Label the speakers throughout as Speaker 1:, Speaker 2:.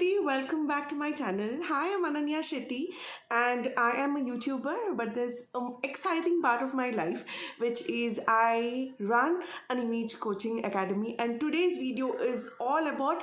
Speaker 1: everybody, welcome back to my channel. Hi, I'm Ananya Shetty and I am a YouTuber, but there's an exciting part of my life which is I run an image coaching academy, and today's video is all about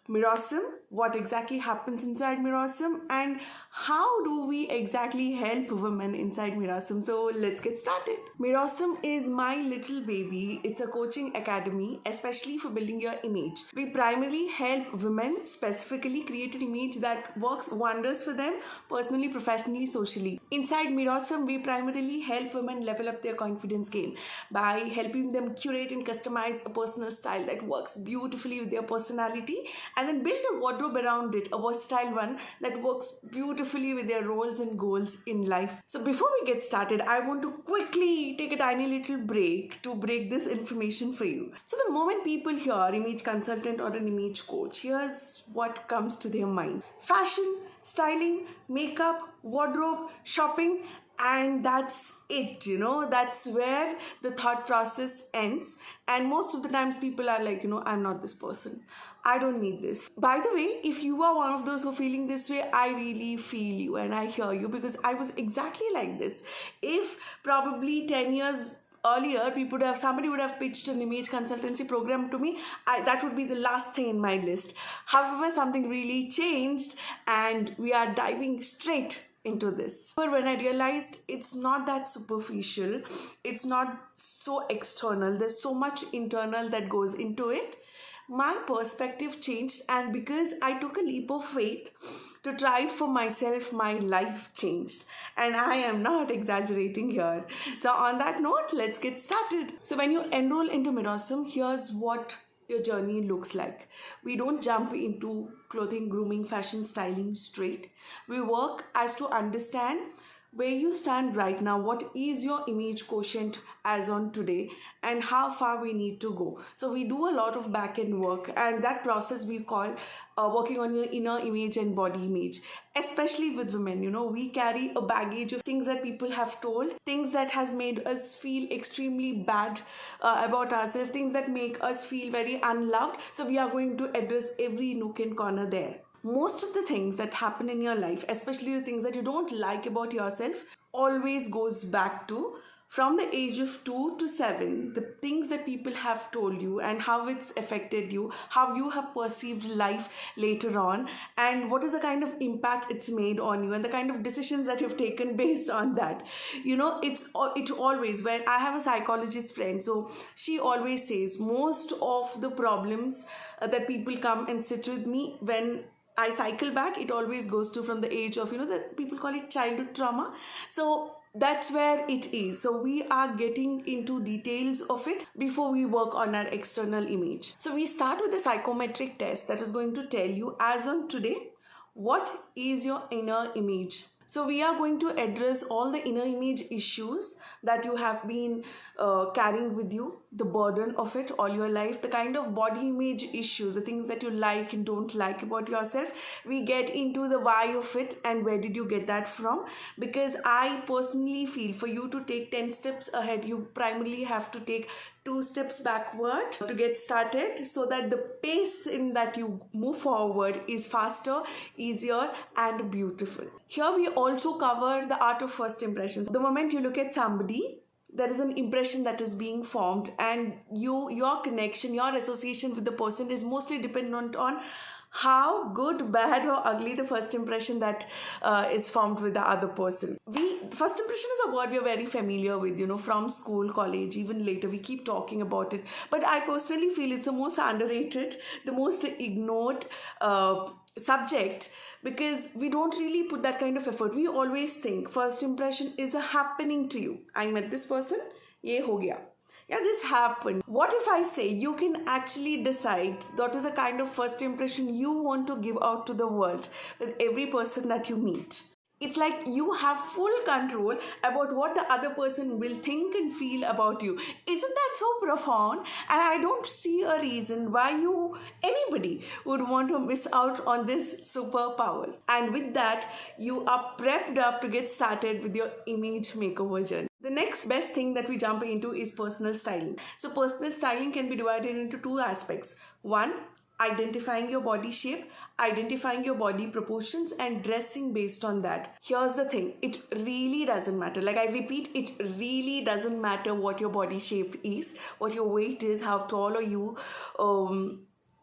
Speaker 1: Mirosum, what exactly happens inside Mirosum, and how do we exactly help women inside Mirosum. So let's get started. Mirosum is my little baby. It's a coaching academy, especially for building your image. We primarily help women specifically create an image that works wonders for them personally, professionally, socially. Inside Mirosum, we primarily help women level up their confidence game by helping them curate and customize a personal style that works beautifully with their personality, and then build a wardrobe around it, a versatile one that works beautifully with their roles and goals in life. So before we get started, I want to quickly take a tiny little break to break this information for you. So the moment people hear image consultant or an image coach, here's what comes to their mind: fashion, styling, makeup, wardrobe, shopping, and that's it. That's where the thought process ends. And most of the times people are like, I'm not this person, I don't need this. By the way, if you are one of those who are feeling this way, I really feel you and I hear you, because I was exactly like this. If probably 10 years earlier somebody would have pitched an image consultancy program to me, that would be the last thing in my list. However, something really changed and we are diving straight into this. But when I realized it's not that superficial, it's not so external, there's so much internal that goes into it, my perspective changed. And because I took a leap of faith to try it for myself, my life changed. And I am not exaggerating here. So on that note, let's get started. So when you enroll into Mirosum, here's what your journey looks like. We don't jump into clothing, grooming, fashion, styling straight. We work as to understand where you stand right now, what is your image quotient as on today, and how far we need to go. So we do a lot of back-end work, and that process we call working on your inner image and body image, especially with women. We carry a baggage of things that people have told, things that has made us feel extremely bad about ourselves, things that make us feel very unloved. So we are going to address every nook and corner there. Most of the things that happen in your life, especially the things that you don't like about yourself, always goes back to from the age of 2 to 7, the things that people have told you and how it's affected you, how you have perceived life later on, and what is the kind of impact it's made on you, and the kind of decisions that you've taken based on that. It always, when I have a psychologist friend, so she always says most of the problems that people come and sit with me, when I cycle back, it always goes to from the age of, the people call it childhood trauma. So that's where it is. So we are getting into details of it before we work on our external image. So we start with a psychometric test that is going to tell you, as on today, what is your inner image. So we are going to address all the inner image issues that you have been carrying with you, the burden of it all your life, the kind of body image issues, the things that you like and don't like about yourself. We get into the why of it and where did you get that from. Because I personally feel for you to take 10 steps ahead, you primarily have to take 2 steps backward to get started, so that the pace in that you move forward is faster, easier, and beautiful. Here we also cover the art of first impressions. The moment you look at somebody, there is an impression that is being formed, and your connection, your association with the person is mostly dependent on how good, bad, or ugly the first impression that is formed with the other person. First impression is a word we are very familiar with, from school, college, even later we keep talking about it. But I personally feel it's the most underrated, the most ignored subject, because we don't really put that kind of effort. We always think first impression is a happening to you. I met this person, ye ho gaya. Yeah, this happened. What if I say you can actually decide what is the kind of first impression you want to give out to the world with every person that you meet? It's like you have full control about what the other person will think and feel about you. Isn't that so profound? And I don't see a reason why anybody would want to miss out on this superpower. And with that, you are prepped up to get started with your image makeover journey. The next best thing that we jump into is personal styling. So personal styling can be divided into 2 aspects. One, identifying your body shape, identifying your body proportions, and dressing based on that. Here's the thing, it really doesn't matter. Like I repeat, it really doesn't matter what your body shape is, what your weight is, how tall are you.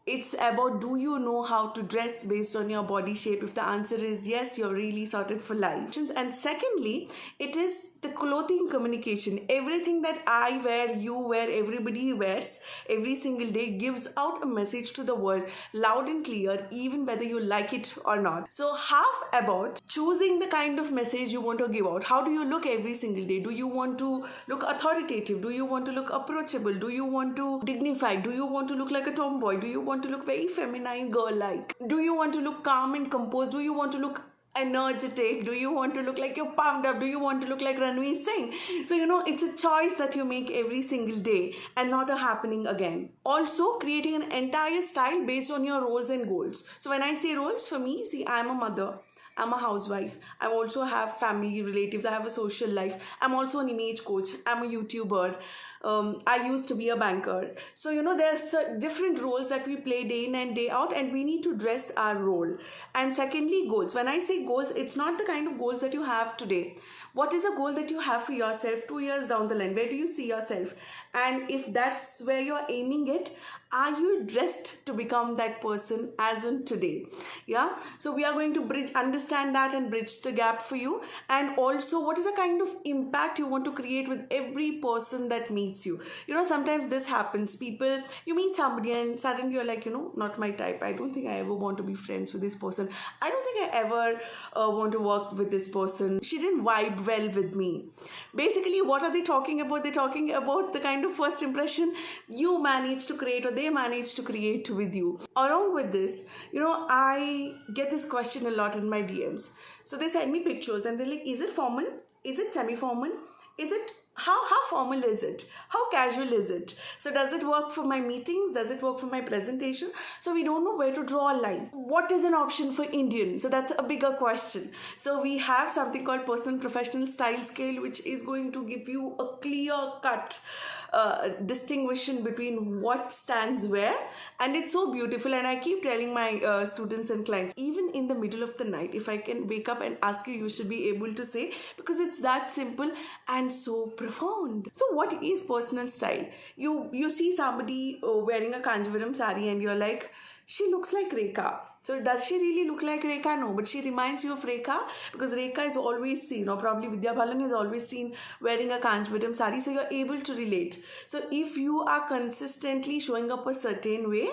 Speaker 1: It's about, do you know how to dress based on your body shape? If the answer is yes, you're really sorted for life. And secondly, it is the clothing communication. Everything that I wear, you wear, everybody wears every single day gives out a message to the world, loud and clear, even whether you like it or not. So half about choosing the kind of message you want to give out. How do you look every single day? Do you want to look authoritative? Do you want to look approachable? Do you want to dignified? Do you want to look like a tomboy? Do you want to look very feminine, girl-like? Do you want to look calm and composed? Do you want to look energetic? Do you want to look like you're pumped up? Do you want to look like Ranveer Singh? So it's a choice that you make every single day and not a happening again. Also creating an entire style based on your roles and goals. So when I say roles, for me, see, I'm a mother, I'm a housewife, I also have family, relatives, I have a social life, I'm also an image coach, I'm a YouTuber, I used to be a banker. So there's different roles that we play day in and day out, and we need to dress our role. And secondly, goals. When I say goals, it's not the kind of goals that you have today. What is a goal that you have for yourself 2 years down the line? Where do you see yourself? And if that's where you're aiming it, are you dressed to become that person as on today? Yeah. So we are going to understand that and bridge the gap for you. And also, what is the kind of impact you want to create with every person that meets you? Sometimes this happens. You meet somebody and suddenly you're like, not my type. I don't think I ever want to be friends with this person. I don't think I ever want to work with this person. She didn't vibe well with me. Basically, what are they talking about? They're talking about the kind of first impression you managed to create, or they managed to create with you. Along with this, I get this question a lot in my DMs. So they send me pictures and they're like, is it formal? Is it semi-formal? Is it how formal is it? How casual is it? So does it work for my meetings? Does it work for my presentation? So we don't know where to draw a line. What is an option for Indian? So that's a bigger question. So we have something called personal professional style scale, which is going to give you a clear cut distinguishing between what stands where, and it's so beautiful. And I keep telling my students and clients, even in the middle of the night, if I can wake up and ask you, you should be able to say, because it's that simple and so profound. So what is personal style? You see somebody wearing a Kanjivaram sari and you're like, she looks like Rekha. So does she really look like Rekha? No, but she reminds you of Rekha, because Rekha is always seen, or probably Vidya Balan is always seen wearing a Kanjivaram sari, so you're able to relate. So if you are consistently showing up a certain way,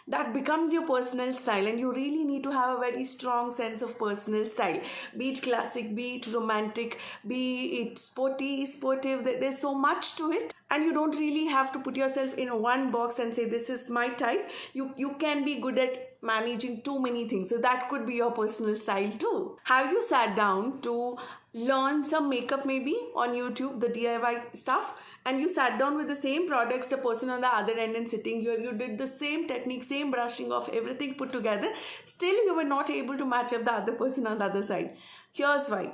Speaker 1: that becomes your personal style, and you really need to have a very strong sense of personal style. Be it classic, be it romantic, be it sportive, there's so much to it. And you don't really have to put yourself in one box and say, this is my type. You can be good at managing too many things. So that could be your personal style too. Have you sat down to learn some makeup maybe on YouTube, the DIY stuff, and you sat down with the same products, the person on the other end and sitting here, you did the same technique, same brushing off, everything put together, still you were not able to match up the other person on the other side. Here's why.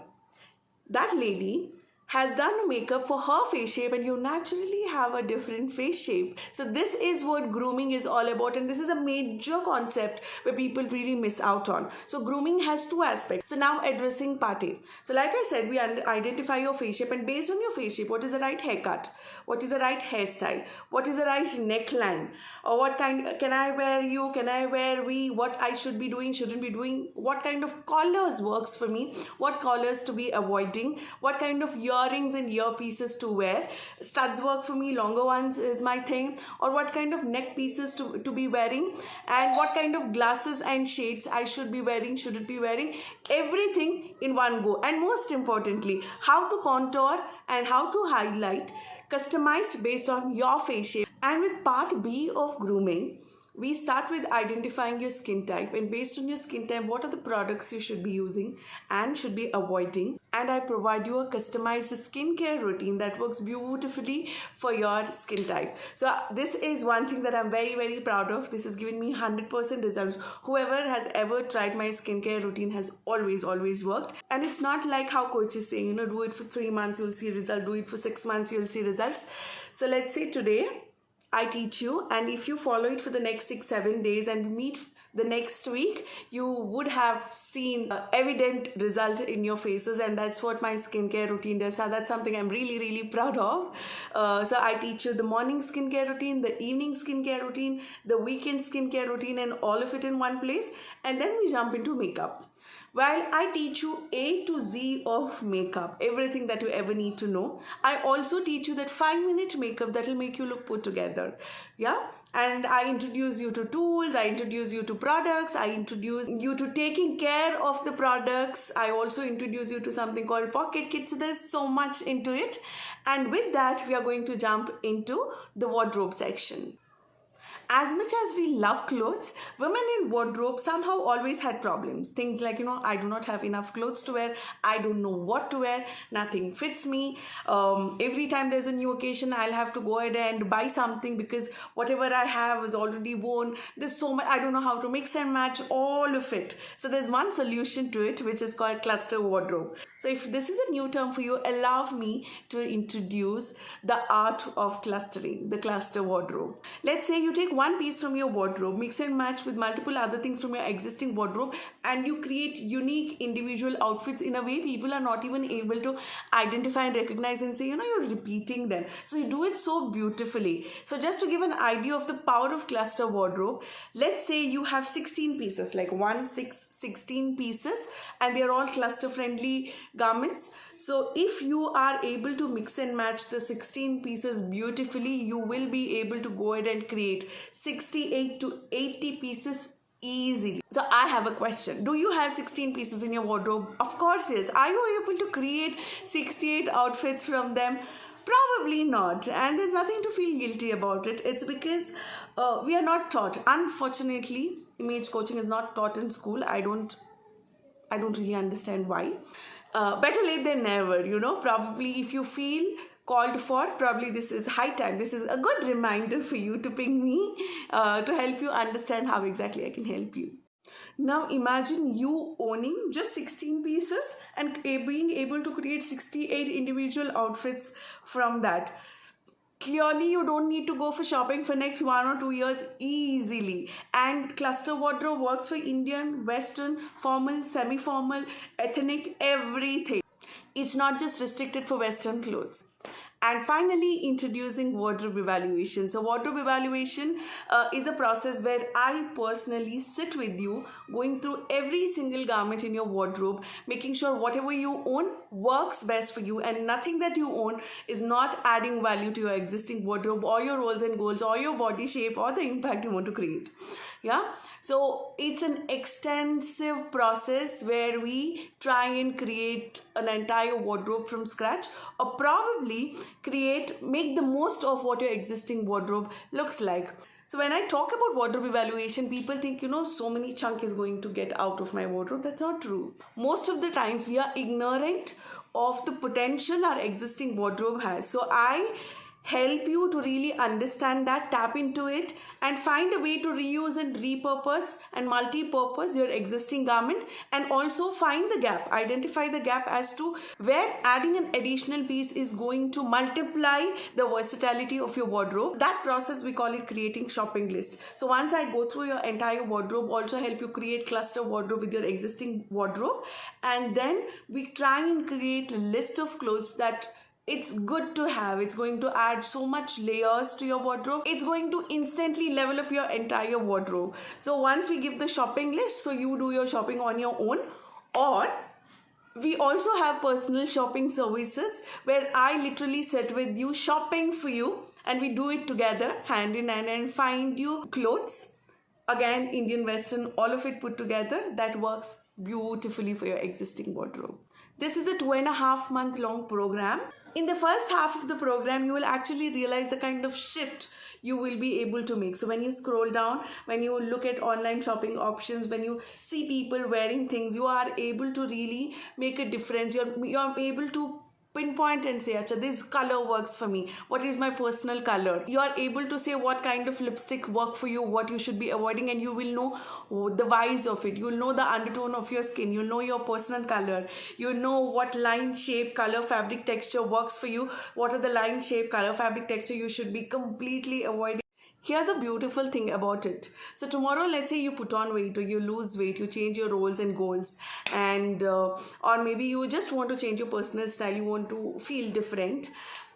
Speaker 1: That lady has done a makeup for her face shape, and you naturally have a different face shape. So this is what grooming is all about, and this is a major concept where people really miss out on. So grooming has two aspects. So now addressing part A. So like I said, we identify your face shape, and based on your face shape, what is the right haircut? What is the right hairstyle? What is the right neckline? Or what kind, can I wear you? Can I wear we? What I should be doing, shouldn't be doing? What kind of collars works for me? What collars to be avoiding? What kind of earrings and earpieces to wear? Studs work for me, longer ones is my thing. Or what kind of neck pieces to be wearing, and what kind of glasses and shades I should be wearing, shouldn't be wearing. Everything in one go. And most importantly, how to contour and how to highlight, customized based on your face shape. And with part B of grooming, we start with identifying your skin type, and based on your skin type, what are the products you should be using and should be avoiding. And I provide you a customized skincare routine that works beautifully for your skin type. So this is one thing that I'm very, very proud of. This has given me 100% results. Whoever has ever tried my skincare routine has always worked. And it's not like how coaches say, do it for 3 months, you'll see results. Do it for 6 months, you'll see results. So let's say today, I teach you, and if you follow it for the next 6 7 days and we meet the next week, you would have seen evident result in your faces, and that's what my skincare routine does. So that's something I'm really proud of. So I teach you the morning skincare routine, the evening skincare routine, the weekend skincare routine, and all of it in one place, and then we jump into makeup. While I teach you A to Z of makeup, everything that you ever need to know, I also teach you that 5 minute makeup that will make you look put together. Yeah, and I introduce you to tools, I introduce you to products, I introduce you to taking care of the products. I also introduce you to something called pocket kits. So there's so much into it. And with that, we are going to jump into the wardrobe section. As much as we love clothes, women in wardrobe somehow always had problems. Things like, I do not have enough clothes to wear, I don't know what to wear, nothing fits me. Every time there's a new occasion, I'll have to go ahead and buy something because whatever I have is already worn. There's so much, I don't know how to mix and match all of it. So there's one solution to it, which is called cluster wardrobe. So if this is a new term for you, allow me to introduce the art of clustering, the cluster wardrobe. Let's say you take one piece from your wardrobe, mix and match with multiple other things from your existing wardrobe, and you create unique individual outfits in a way people are not even able to identify and recognize and say, you're repeating them. So you do it so beautifully. So just to give an idea of the power of cluster wardrobe, let's say you have 16 pieces, like 16 pieces, and they're all cluster friendly garments. So if you are able to mix and match the 16 pieces beautifully, you will be able to go ahead and create 68 to 80 pieces easily. So I have a question. Do you have 16 pieces in your wardrobe? Of course, yes. Are you able to create 68 outfits from them? Probably not. And there's nothing to feel guilty about it. It's because we are not taught. Unfortunately, image coaching is not taught in school. I don't really understand why. Better late than never, Probably if you feel called for, probably this is high time. This is a good reminder for you to ping me to help you understand how exactly I can help you. Now imagine you owning just 16 pieces and being able to create 68 individual outfits from that. Clearly, you don't need to go for shopping for next 1 or 2 years easily. And cluster wardrobe works for Indian, Western, formal, semi-formal, ethnic, everything. It's not just restricted for Western clothes. And finally, introducing wardrobe evaluation. So wardrobe evaluation is a process where I personally sit with you, going through every single garment in your wardrobe, making sure whatever you own works best for you, and nothing that you own is not adding value to your existing wardrobe or your roles and goals or your body shape or the impact you want to create. Yeah, so it's an extensive process where we try and create an entire wardrobe from scratch, or probably make the most of what your existing wardrobe looks like. So when I talk about wardrobe evaluation, people think, so many chunk is going to get out of my wardrobe. That's not true. Most of the times we are ignorant of the potential our existing wardrobe has. So I help you to really understand that, tap into it, and find a way to reuse and repurpose and multi-purpose your existing garment, and also find the gap, identify the gap as to where adding an additional piece is going to multiply the versatility of your wardrobe. That process, we call it creating shopping list. So once I go through your entire wardrobe, also help you create cluster wardrobe with your existing wardrobe, and then we try and create a list of clothes that it's good to have. It's going to add so much layers to your wardrobe. It's going to instantly level up your entire wardrobe. So once we give the shopping list, so you do your shopping on your own, or we also have personal shopping services where I literally sit with you, shopping for you, and we do it together hand in hand and find you clothes, again Indian, Western, all of it put together, that works beautifully for your existing wardrobe. This is a 2.5 month long program. In the first half of the program, you will actually realize the kind of shift you will be able to make. So when you scroll down, when you look at online shopping options, when you see people wearing things, you are able to really make a difference. You're able to pinpoint and say, Acha, this color works for me. What is my personal color? You are able to say what kind of lipstick work for you, what you should be avoiding, and you will know the vibes of it. You will know the undertone of your skin. You know your personal color. You know what line, shape, color, fabric, texture works for you. What are the line, shape, color, fabric, texture you should be completely avoiding. Here's a beautiful thing about it. So tomorrow, let's say you put on weight or you lose weight, you change your roles and goals, and or maybe you just want to change your personal style, you want to feel different.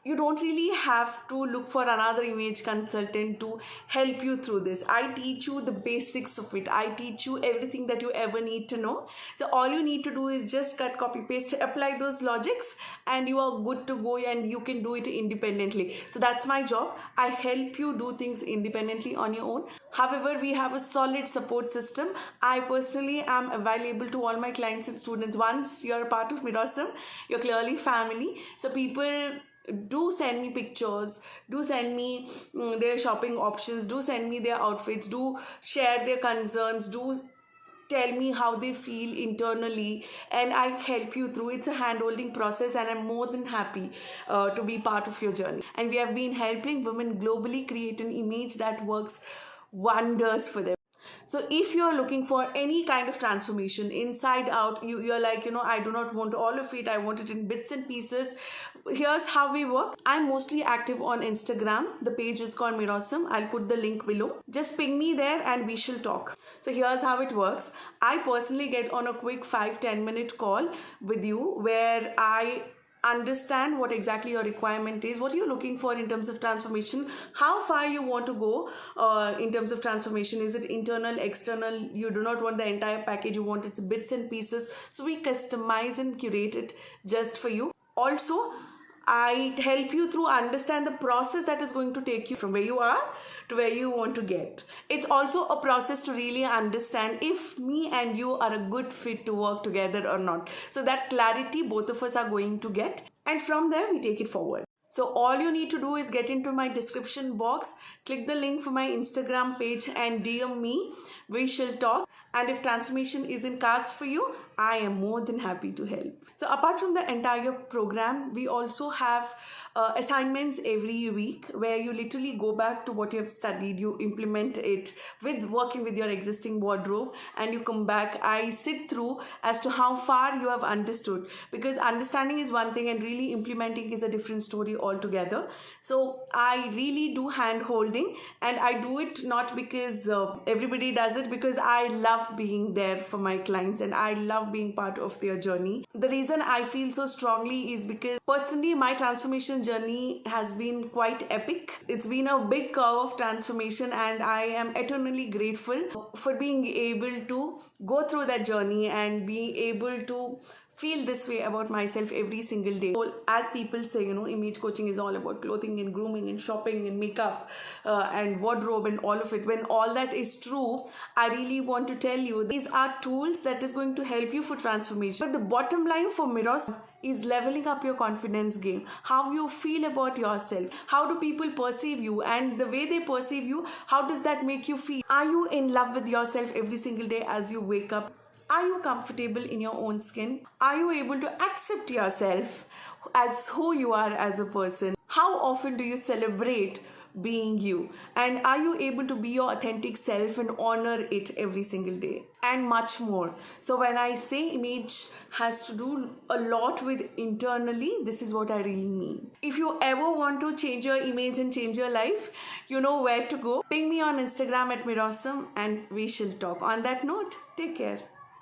Speaker 1: You don't really have to look for another image consultant to help you through this. I teach you the basics of it. I teach you everything that you ever need to know. So all you need to do is just cut, copy, paste, apply those logics, and you are good to go, and you can do it independently. So that's my job. I help you do things independently on your own. However, we have a solid support system. I personally am available to all my clients and students. Once you're a part of Mirosum, you're clearly family. So people do send me pictures, do send me their shopping options, do send me their outfits, do share their concerns, do tell me how they feel internally, and I help you through. It's a hand-holding process, and I'm more than happy to be part of your journey. And we have been helping women globally create an image that works wonders for them. So if you're looking for any kind of transformation inside out, you're like, I do not want all of it, I want it in bits and pieces. Here's how we work. I'm mostly active on Instagram. The page is called Mirosum. I'll put the link below. Just ping me there and we shall talk. So here's how it works. I personally get on a quick 5-10 minute call with you where I understand what exactly your requirement is, what you're looking for in terms of transformation, how far you want to go in terms of transformation. Is it internal, external? You do not want the entire package, you want its bits and pieces. So we customize and curate it just for you. Also, I help you through understand the process that is going to take you from where you are to where you want to get. It's also a process to really understand if me and you are a good fit to work together or not. So that clarity both of us are going to get, and from there we take it forward. So all you need to do is get into my description box, click the link for my Instagram page and DM me. We shall talk. And if transformation is in cards for you, I am more than happy to help. So apart from the entire program, we also have assignments every week where you literally go back to what you have studied, you implement it with working with your existing wardrobe, and you come back. I sit through as to how far you have understood, because understanding is one thing and really implementing is a different story altogether. So I really do hand holding, and I do it not because everybody does it, because I love being there for my clients and I love being part of their journey. The reason I feel so strongly is because personally my transformation journey has been quite epic. It's been a big curve of transformation, and I am eternally grateful for being able to go through that journey and being able to feel this way about myself every single day. So as people say, image coaching is all about clothing and grooming and shopping and makeup and wardrobe and all of it. When all that is true, I really want to tell you these are tools that is going to help you for transformation. But the bottom line for Mirosum is leveling up your confidence game, how you feel about yourself, how do people perceive you, and the way they perceive you, how does that make you feel? Are you in love with yourself every single day as you wake up? Are you comfortable in your own skin? Are you able to accept yourself as who you are as a person? How often do you celebrate being you? And are you able to be your authentic self and honor it every single day? And much more. So when I say image has to do a lot with internally, this is what I really mean. If you ever want to change your image and change your life, you know where to go. Ping me on Instagram at Mirosum and we shall talk. On that note, take care.